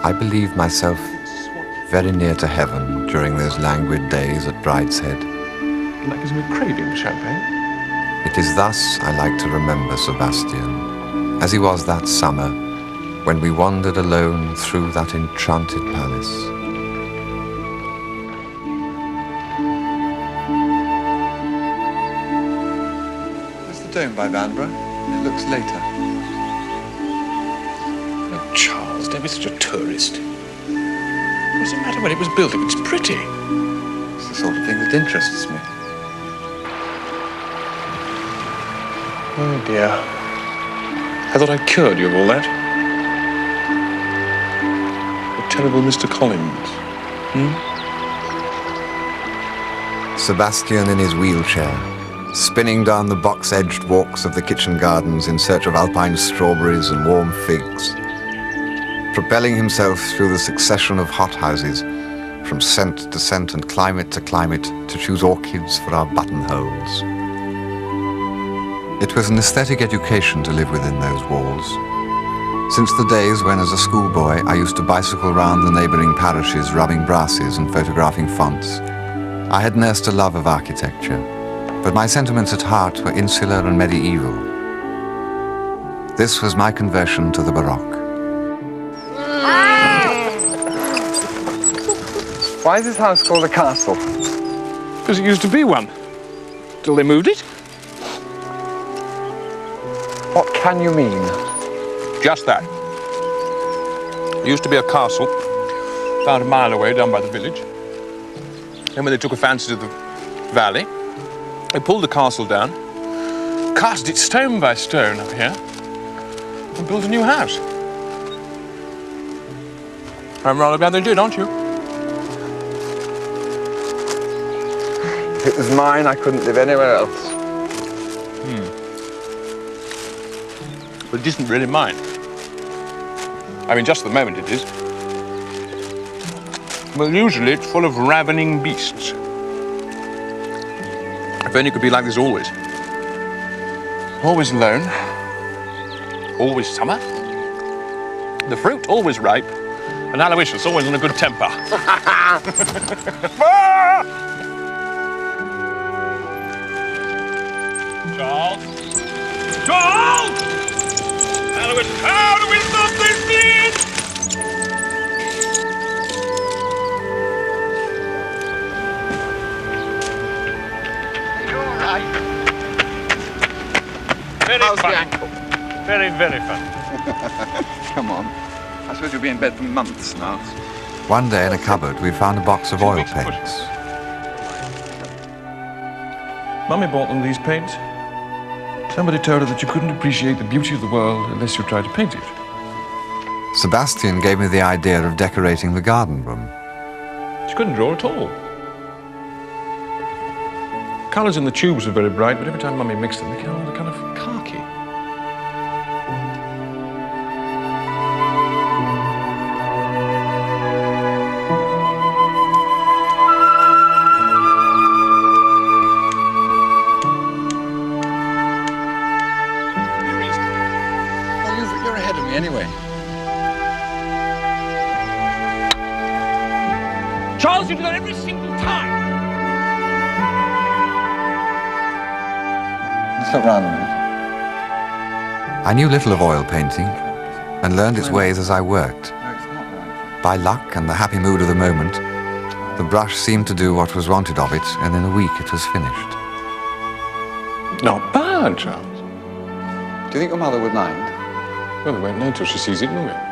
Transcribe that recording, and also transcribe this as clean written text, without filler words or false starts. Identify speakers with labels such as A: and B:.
A: I believed myself very near to heaven during those languid days at Brideshead.
B: Like isn't it craving champagne?
A: It is thus I like to remember Sebastian, as he was that summer when we wandered alone through that enchanted palace.
C: There's the dome by Vanbrugh. It looks later.
B: Oh, Charles, don't be such a tourist. What does it matter when it was built if it's pretty?
C: It's the sort of thing that interests me.
B: Oh, dear. I thought I'd cured you of all that. The terrible Mr. Collins.
A: Sebastian in his wheelchair, spinning down the box-edged walks of the kitchen gardens in search of alpine strawberries and warm figs, propelling himself through the succession of hothouses, from scent to scent and climate to climate, to choose orchids for our buttonholes. It was an aesthetic education to live within those walls. Since the days when, as a schoolboy, I used to bicycle round the neighbouring parishes rubbing brasses and photographing fonts, I had nursed a love of architecture, but my sentiments at heart were insular and medieval. This was my conversion to the Baroque.
C: Why is this house called a castle?
B: Because it used to be one. Till they moved it.
C: What can you mean?
B: Just that. It used to be a castle, about a mile away, down by the village. And when they took a fancy to the valley, they pulled the castle down, cast it stone by stone up here, and built a new house. I'm rather glad they did, aren't you?
C: If it was mine, I couldn't live anywhere else.
B: But it isn't really mine. I mean, just at the moment it is. Well, usually it's full of ravening beasts. If only it could be like this always. Always alone. Always summer. The fruit always ripe. And Aloysius always in a good temper. Charles? Charles! Aloysius, how do we stop this thing? Very
C: How's
B: fun.
C: the ankle?
B: Very, very fun.
C: Come on. I suppose you'll be in bed for months now.
A: One day in a cupboard we found a box of oil paints.
B: Mummy bought them, these paints. Somebody told her that you couldn't appreciate the beauty of the world unless you tried to paint it.
A: Sebastian gave me the idea of decorating the garden room.
B: She couldn't draw at all. Colours in the tubes were very bright, but every time Mummy mixed them, they came all kind of khaki.
C: Well, you're ahead of me anyway.
B: Charles, you do that every single time.
C: Let's look round a minute.
A: I knew little of oil painting and learned its ways as I worked.
C: No, it's not right.
A: By luck and the happy mood of the moment, the brush seemed to do what was wanted of it, and in a week it was finished.
B: Not bad, Charles.
C: Do you think your mother would mind?
B: Well, we won't know till she sees it, will we?